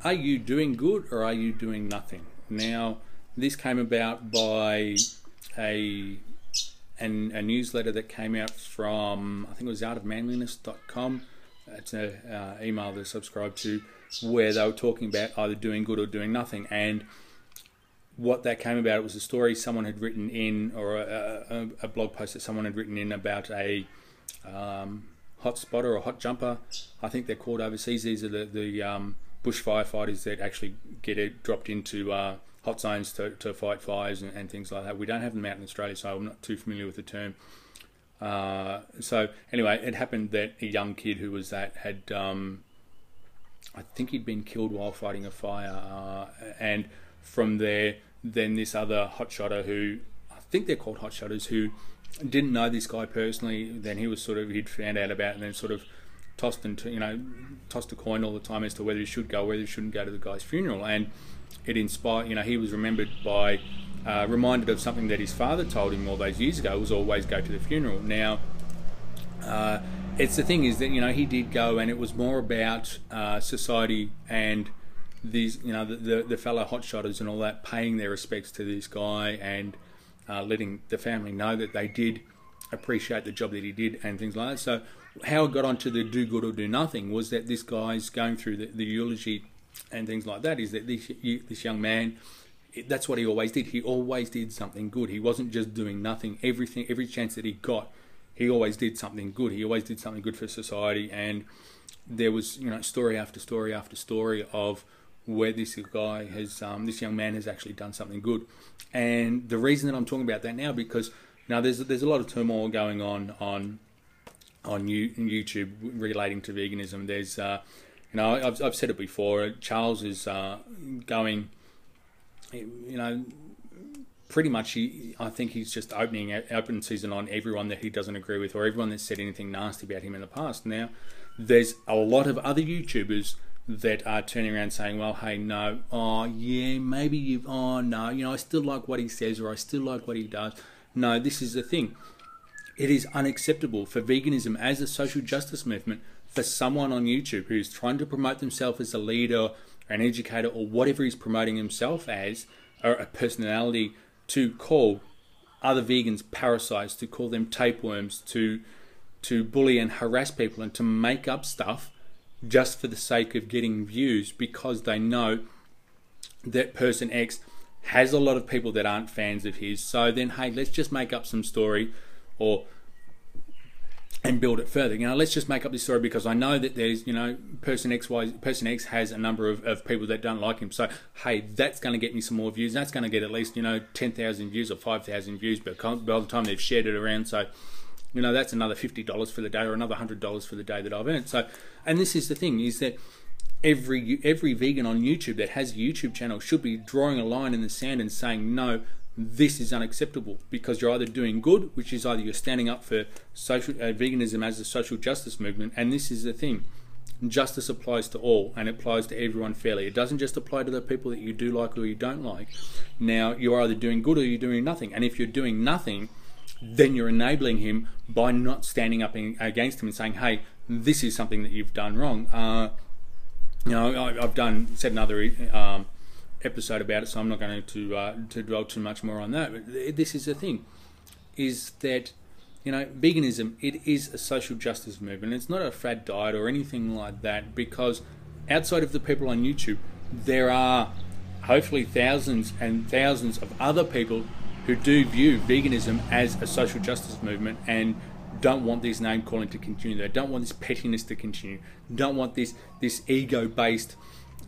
are you doing good or are you doing nothing? Now, this came about by a newsletter that came out from, I think it was outofmanliness.com. It's an email that I subscribed to, where they were talking about either doing good or doing nothing. And what that came about, it was a story someone had written in, or a blog post that someone had written in about a hot spotter or hot jumper. I think they're called overseas. These are the bush firefighters that actually get it dropped into hot zones to fight fires and things like that. We don't have them out in Australia, so I'm not too familiar with the term. So anyway, it happened that a young kid who was that had, I think he'd been killed while fighting a fire, and from there, then this other hotshotter who, I think they're called hotshotters, who didn't know this guy personally. Then he was he'd found out about it, and then sort of tossed a coin all the time as to whether he should go, whether he shouldn't go to the guy's funeral. And it inspired, he was remembered by, reminded of something that his father told him all those years ago, was always go to the funeral. Now, it's the thing is that, he did go, and it was more about society and these, the fellow hotshotters and all that, paying their respects to this guy, and letting the family know that they did appreciate the job that he did and things like that. So how it got onto the do good or do nothing was that this guy's going through the eulogy and things like that, is that this young man, that's what he always did. He always did something good. He wasn't just doing nothing. Every chance that he got, he always did something good. He always did something good for society. And there was, story after story after story of where this guy has, this young man has actually done something good. And the reason that I'm talking about that now, because now there's a lot of turmoil going on YouTube relating to veganism. There's, I've said it before. Charles is going, pretty much. I think he's just open season on everyone that he doesn't agree with, or everyone that's said anything nasty about him in the past. Now, there's a lot of other YouTubers that are turning around saying, well, hey, no, oh, yeah, maybe you've, oh, no, I still like what he says, or I still like what he does. No, this is the thing. It is unacceptable for veganism as a social justice movement for someone on YouTube who's trying to promote themselves as a leader, an educator, or whatever he's promoting himself as, or a personality, to call other vegans parasites, to call them tapeworms, to bully and harass people, and to make up stuff just for the sake of getting views, because they know that person X has a lot of people that aren't fans of his. So then, hey, let's just make up some story, and build it further. Let's just make up this story because I know that there's, person X has a number of people that don't like him. So, hey, that's going to get me some more views. That's going to get at least, 10,000 views or 5,000 views by the time they've shared it around. So, that's another $50 for the day, or another $100 for the day that I've earned. So, and this is the thing, is that every vegan on YouTube that has a YouTube channel should be drawing a line in the sand and saying, no, this is unacceptable, because you're either doing good, which is either you're standing up for social veganism as a social justice movement, and this is the thing, justice applies to all, and it applies to everyone fairly. It doesn't just apply to the people that you do like or you don't like. Now, you're either doing good or you're doing nothing, and if you're doing nothing, then you're enabling him by not standing up against him and saying, hey, this is something that you've done wrong. I've said another episode about it, so I'm not going to dwell too much more on that. But this is the thing, is that veganism, it is a social justice movement. It's not a fad diet or anything like that, because outside of the people on YouTube, there are hopefully thousands and thousands of other people who do view veganism as a social justice movement and don't want this name calling to continue. They don't want this pettiness to continue. Don't want this ego-based,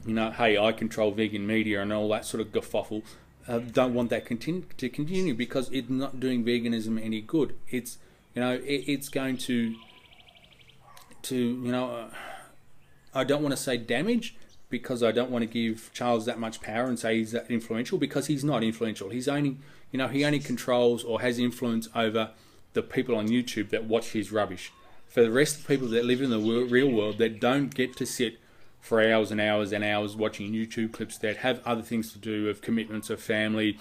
hey, I control vegan media and all that sort of guffaffle. Don't want that to continue, because it's not doing veganism any good. It's it's going to I don't want to say damage, because I don't want to give Charles that much power and say he's that influential, because he's not influential. He's only he only controls or has influence over the people on YouTube that watch his rubbish. For the rest of the people that live in the real world, that don't get to sit for hours and hours and hours watching YouTube clips, that have other things to do, of commitments, of family,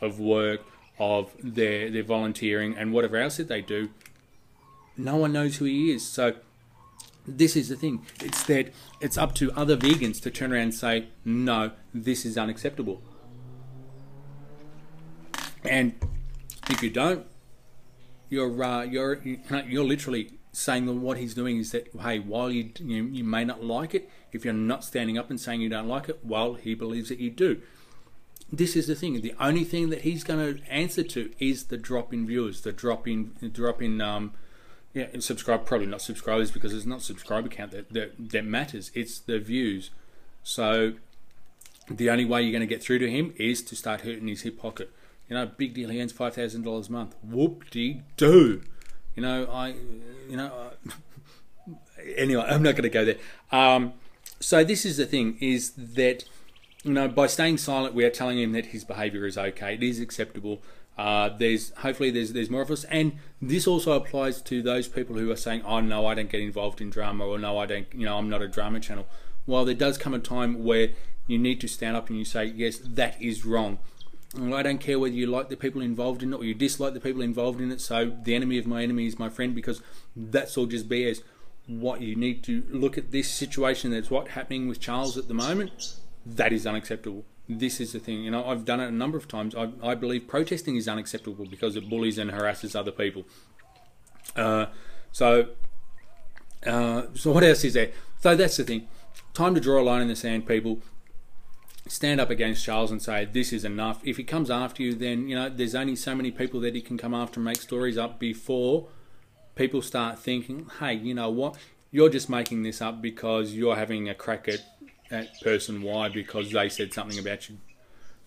of work, of their volunteering and whatever else that they do, no one knows who he is. So This is the thing. It's that it's up to other vegans to turn around and say, no, this is unacceptable. And if you don't, you're literally saying that what he's doing is that, hey, while you may not like it, if you're not standing up and saying you don't like it, well, he believes that you do. This is the thing. The only thing that he's going to answer to is the drop in viewers, the drop in subscribe, probably not subscribers, because it's not subscriber count that matters. It's the views. So the only way you're going to get through to him is to start hurting his hip pocket. Big deal. He earns $5,000 a month. Whoop-de-doo. Anyway, I'm not going to go there. So this is the thing, is that, by staying silent, we are telling him that his behaviour is okay. It is acceptable. Hopefully there's more of us, and this also applies to those people who are saying, oh no, I don't get involved in drama, or no, I don't, I'm not a drama channel. Well, there does come a time where you need to stand up and you say, yes, that is wrong. And I don't care whether you like the people involved in it or you dislike the people involved in it. So the enemy of my enemy is my friend, because that's all just BS. What you need to look at this situation, that's what's happening with Charles at the moment. That is unacceptable. This is the thing. I've done it a number of times. I believe protesting is unacceptable because it bullies and harasses other people. So what else is there? So that's the thing. Time to draw a line in the sand, people. Stand up against Charles and say, this is enough. If he comes after you, then, there's only so many people that he can come after and make stories up before people start thinking, hey, you know what? You're just making this up because you're having a crack at person Y because they said something about you.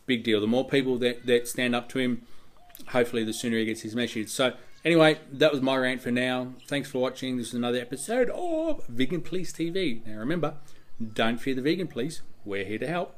Big deal. The more people that stand up to him, hopefully the sooner he gets his message. So anyway, that was my rant for now. Thanks for watching. This is another episode of Vegan Police TV. Now remember, don't fear the vegan police. We're here to help.